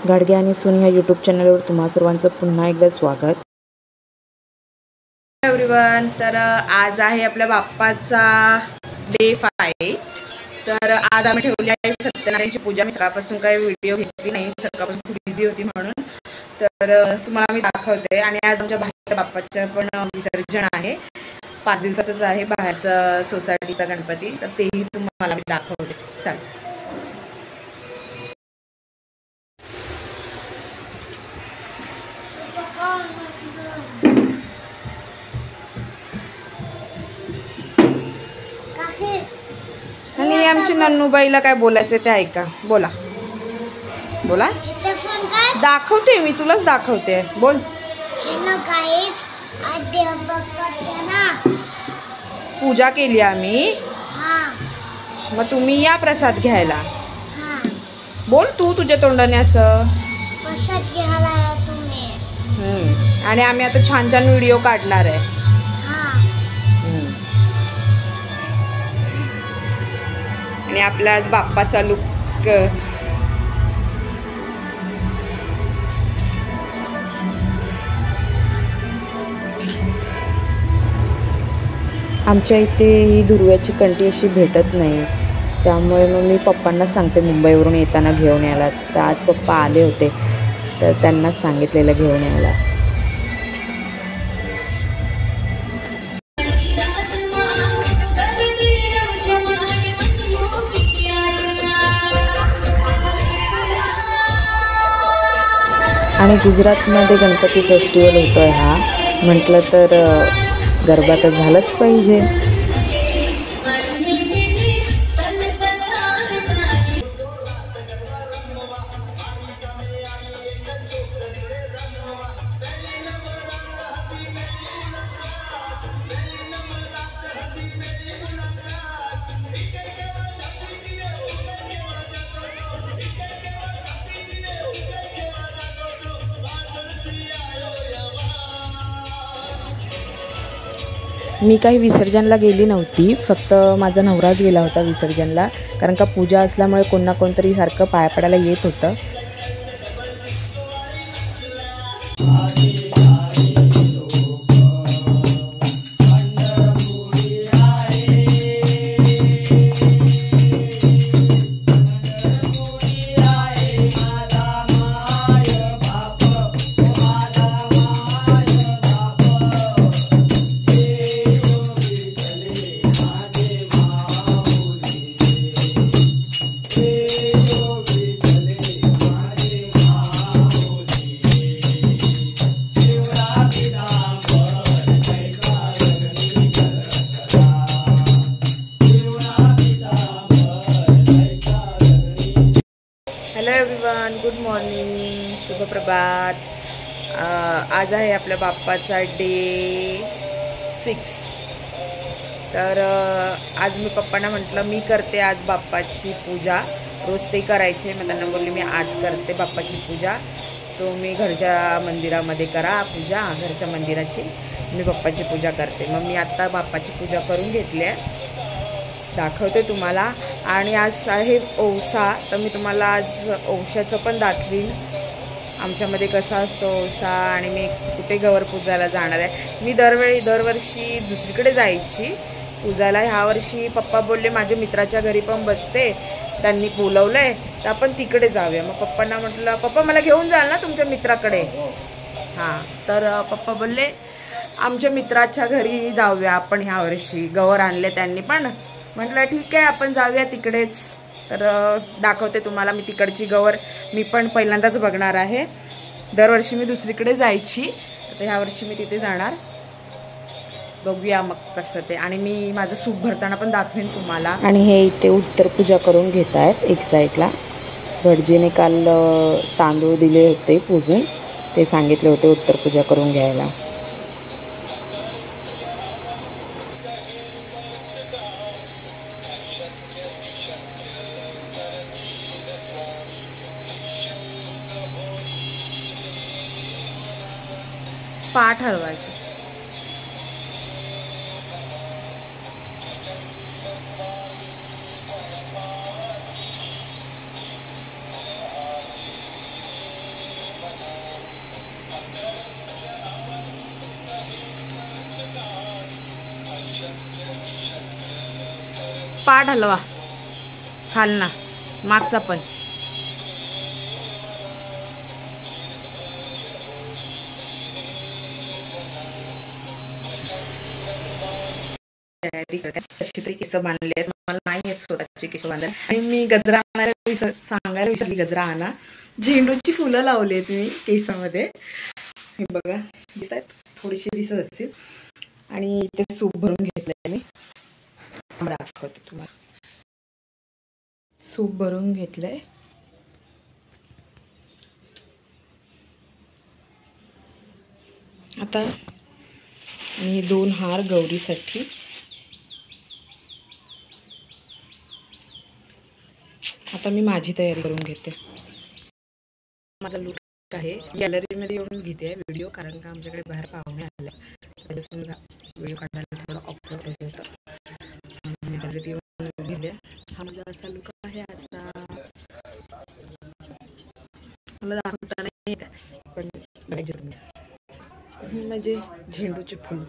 गाडगे आणि सून ह्या यूट्यूब चॅनलवर तुम्हा सर्वांचं पुन्हा एकदा स्वागत. एव्हरीवन, तर आज आहे आपल्या बाप्पाचा डे 5. तर आज आम्ही ठेवली आहे सत्यनारायणची पूजा. मी सकाळपासून काही व्हिडिओ घेतली नाही, सकाळपासून खूप बिझी होती म्हणून. तर तुम्हाला मी दाखवते. आणि आज आमच्या बाहेर बाप्पाचं पण विसर्जन आहे. 5 दिवसाचंच आहे, बाहेरचा सोसायटीचा गणपती. तर तेही तुम्हाला मी दाखवते. चालेल. आणि आमची नन्नूबाईला काय बोलायचं ते ऐका. बोला बोला. दाखवते मी, तुलाच दाखवते. बोल. पूजा केली आम्ही, मग तुम्ही या प्रसाद घ्यायला. बोल तू तुझ्या तोंडाने असं. आणि आम्ही आता छान छान व्हिडिओ काढणार आहे. आणि आपला आज बाप्पाचा लुक. आमच्या इथे ही दुर्व्याची कंठी अशी भेटत नाही, त्यामुळे मग मी पप्पांना सांगते मुंबईवरून येताना घेऊन यायला. तर आज पप्पा आले होते, तर त्यांनाच सांगितलेलं घेऊन यायला. आणि गुजरातमध्ये गणपती फेस्टिवल होतो आहे हा. म्हटलं तर गरबा तर झालंच पाहिजे. मी काही विसर्जनला गेली नव्हती, फक्त माझा नवराच गेला होता विसर्जनला. कारण का पूजा असल्यामुळे कोण ना कोणतरी सारखं पाया पडायला येत होतं. हॅलो एव्हरीवन, गुड मॉर्निंग, शुभप्रभात. आज आहे आपल्या बाप्पाचा डे 6. तर आज मी पप्पांना म्हटलं मी करते आज बाप्पाची पूजा. रोज ते करायचे, मग त्यांना बोलले मी आज करते बाप्पाची पूजा. तुम्ही घरच्या मंदिरामध्ये करा पूजा, घरच्या मंदिराची. मी बाप्पाची पूजा करते. मग मी आत्ता बाप्पाची पूजा करून घेतली आहे, दाखवते तुम्हाला. आणि आज आहे ओवसा, तर मी तुम्हाला आज ओवशाचं पण दाखवीन. आमच्यामध्ये कसा असतो ओवसा, आणि मी कुठे गवर पूजायला जाणार आहे. मी दरवर्षी दुसरीकडे जायची पूजायला. ह्यावर्षी पप्पा बोलले माझ्या मित्राच्या घरी पण बसते, त्यांनी बोलवलं आहे, तर आपण तिकडे जाऊया. मग पप्पांना म्हटलं पप्पा मला घेऊन जाल ना तुमच्या मित्राकडे. हां, तर पप्पा बोलले आमच्या मित्राच्या घरी जाऊया आपण ह्यावर्षी. गवर आणले त्यांनी पण. म्हटलं ठीक आहे आपण जाऊया तिकडेच. तर दाखवते तुम्हाला मी तिकडची गवर. मी पण पहिल्यांदाच बघणार आहे. दरवर्षी मी दुसरीकडे जायची, तर ह्यावर्षी मी तिथे जाणार. बघूया मग कसं ते. आणि मी माझं सूप भरताना पण दाखवेन तुम्हाला. आणि हे इथे उत्तर पूजा करून घेत आहेत एक साईडला. भटजीने काल तांदूळ दिले होते पूजून, ते सांगितले होते उत्तर पूजा करून घ्यायला. पाठ हलवायचं. पाठ हलवा खालना मागचा पण. कशी तरी केस बांधले आहेत, मला नाही येत स्वतःची केस बांधायला. आणि मी गजरा आणायला सांगायला विसरली. गजरा आणा. झेंडूची फुलं लावली आहेत मी केसामध्ये. हे बघा दिसत आहेत, थोडीशी दिसत असतील. आणि इथे सूप भरून घेतलंय मी, दाखवते तुम्हाला. सूप भरून घेतलंय. आता आणि 2 हार गौरीसाठी. आता मी माझी तयारी करून घेते. माझा लुक आहे, गॅलरीमध्ये येऊन घेते व्हिडिओ, कारण का आमच्याकडे बाहेर पाहुणे आले, त्याच्यापासून व्हिडिओ काढायला थोडं ऑफवर्ड होत होतं. मी गॅलरीत येऊन घेते. हा माझा असा लुक आहे आजचा. मला दाखवता नाही येत पण म्हणजे झेंडूचे फुल.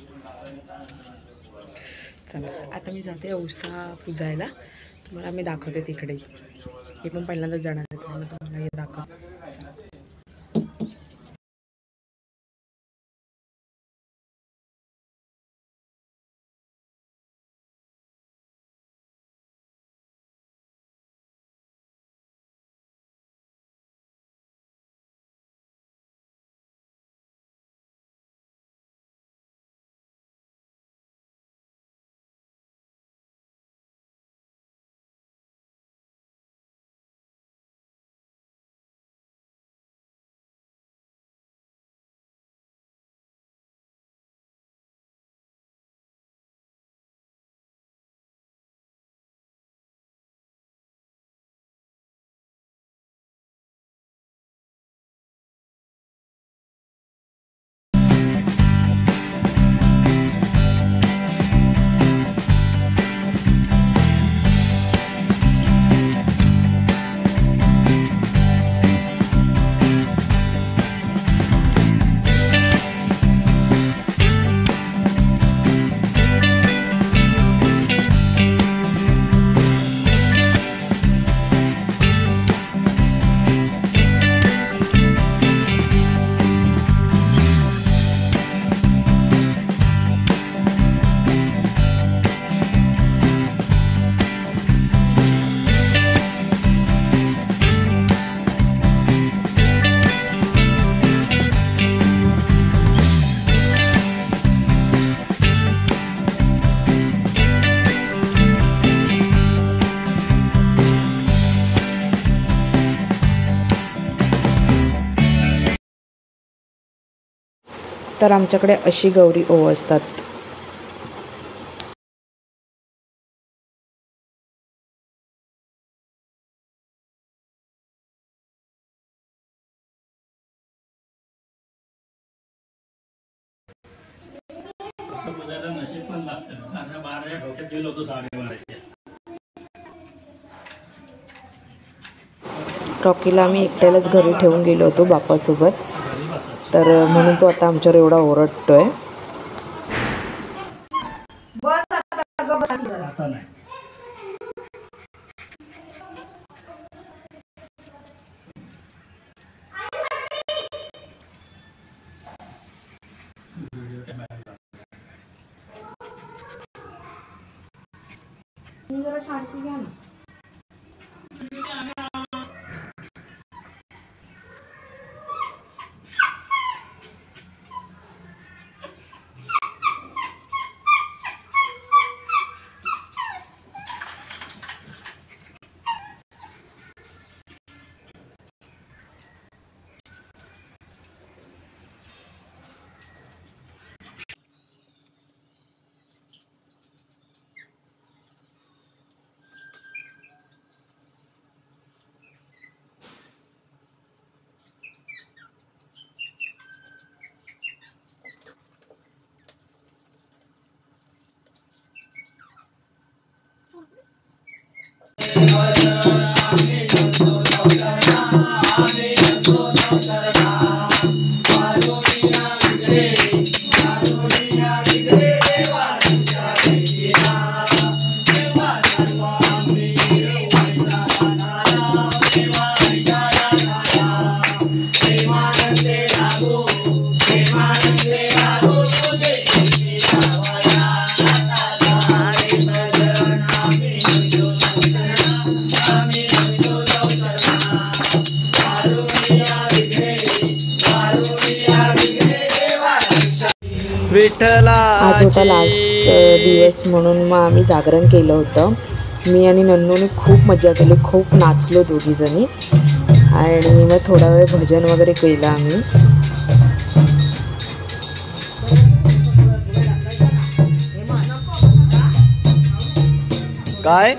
चला आता मी जाते औसा पुजायला. तुम्हाला मी दाखवते तिकडे. हे पण पहिल्यांदाच जाणार आहे, त्यामुळे तुम्हाला हे दाखव. तर आमच्याकडे अशी गौरी ओवाळतात. नशीब पण लागतं. 12च्या ठोक्यात गेलो होतो 12:30च्या. रॉकीला आम्ही एकट्यालाच घरी ठेवून गेलो होतो बाप्पासोबत, तर म्हणून तो आता आमच्यावर एवढा ओरडतोय. आता नाही. जरा शांती घ्या ना. आज होता लास्ट दिवस म्हणून मग आम्ही जागरण केलं होतं. मी आणि नन्नूने खूप मजा केली, खूप नाचलो दोघीजणी आणि मग थोडा वेळ भजन वगैरे केलं आम्ही. काय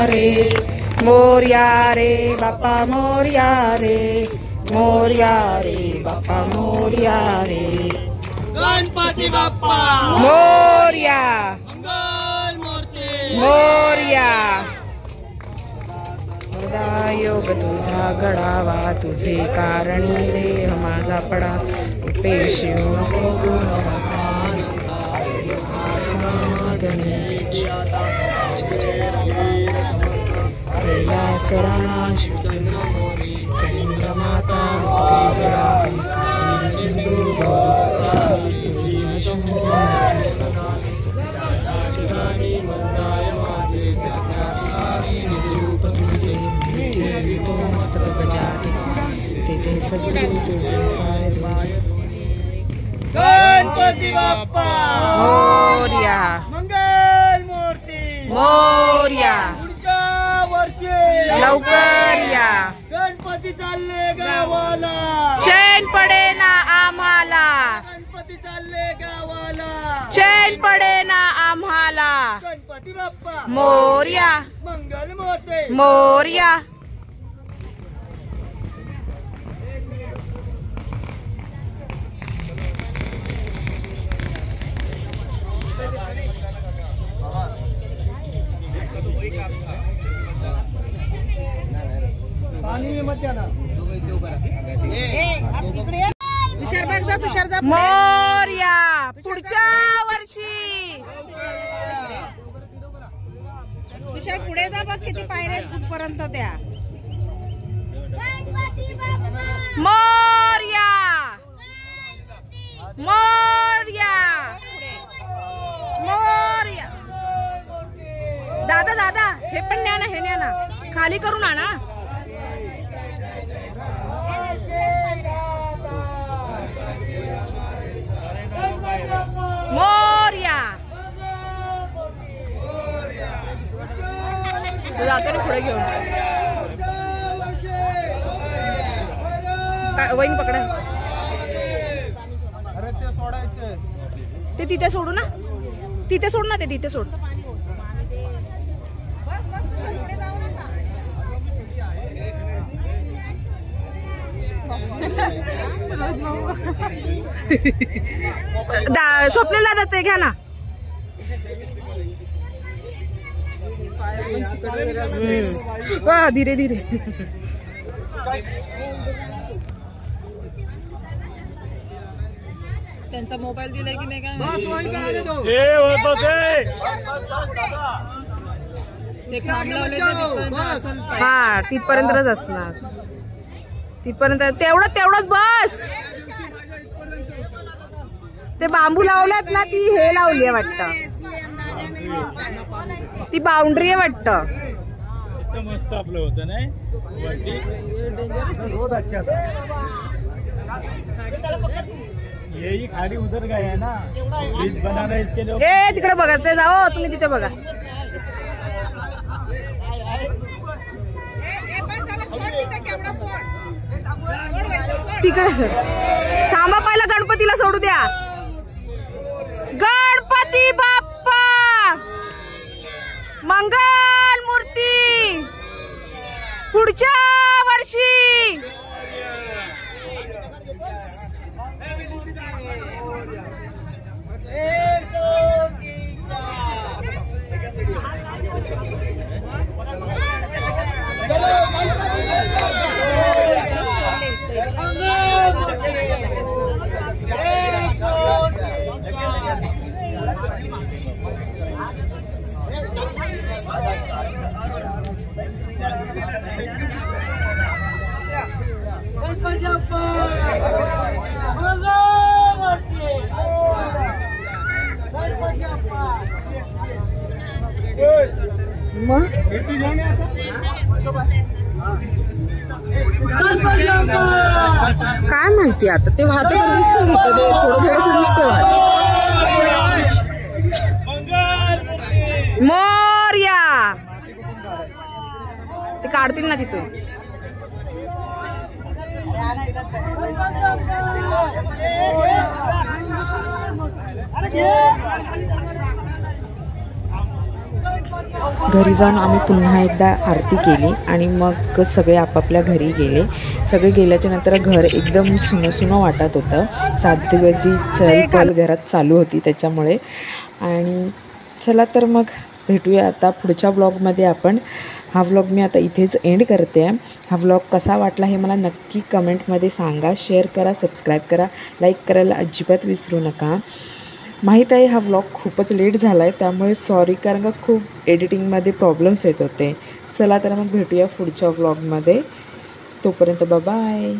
रे, मोरया रे बाप्पा मोरया रे, मोरया रे बाप्पा मोरया रे, गणपती बाप्पा मोरया मंगल मूर्ती मोरया. योग तुझा घडावा, तुझे कारणी देह माझा पडा, पेशी नको गणेश कैलास राणा चंद्रमाता मस्तक गजाटे तेथे सद्गुरु तुझे पाय गणपती बाप्पा मोरया मंगल मूर्ती मोरया. पुढच्या वर्षी लवकर या, गणपती चालले गावाला, चैन पडे ना आम्हाला, गणपती चालले गावाला, चैन पडे ना आम्हाला, गणपती बाप्पा मोरया मंगल मूर्ती मोरया. मोरया पुढच्या वर्षी. तुषार पुढे जा, बघ किती पायऱ्या कुठपर्यंत त्या. मोरया मोरया मोरया. दादा दादा हे पण न्या ना, हे न्या ना, खाली करून आणा. मोरया जातो ना पुढे घेऊन. वहीन पकडा. अरे ते सोडायचे, ते तिथे सोडू ना, तिथे सोड ना, ते तिथे सोड. स्वप्नील दादा ते घ्या ना. धीरे धीरे. त्यांचा मोबाईल दिलाय की नाही काय हा, तिथपर्यंतच असणार. तिथपर्यंत तेवढंच बस. ते बांबू लावल्यात ना, ती हे लावली आहे वाटतं, ती बाउंड्री आहे वाटतं. मस्त आपलं होतं नाही अच्छा था. यही खाड़ी उधर गए है ना, ब्रिज बनाना इसके लिए. ए तिकडे बघा, ते जाओ तुम्ही तिथे बघा. तिकडे थांबा, पहिला गणपतीला सोडू द्या. गणपती बाप्पा मंगल मूर्ती पुढच्या वर्षी. काय माहिती आता, ते वाहत दिसतं, थोडं दिसतं. मोरया ते काढतील ना तिथून. घरी जाऊन आम्ही पुन्हा एकदा आरती केली आणि मग सगळे आपापल्या घरी गेले. सगळे गेल्याच्या नंतर घर एकदम सुनं वाटत होतं. 7 दिवस जी चहलपहल घरात चालू होती त्याच्यामुळे. आणि चला तर मग भेटूया आता पुढच्या व्लॉगमध्ये आपण. हा व्लॉग मी आता इथेच एंड करते आहे. हा व्लॉग कसा वाटला हे मला नक्की कमेंटमध्ये सांगा. शेअर करा, सबस्क्राईब करा, लाईक करायला अजिबात विसरू नका. माहीत आहे हा व्लॉग खूपच लेट झाला आहे, त्यामुळे सॉरी, कारण का खूप एडिटिंगमध्ये प्रॉब्लेम्स येत होते. चला तर मग भेटूया पुढच्या व्लॉगमध्ये. तोपर्यंत बाय.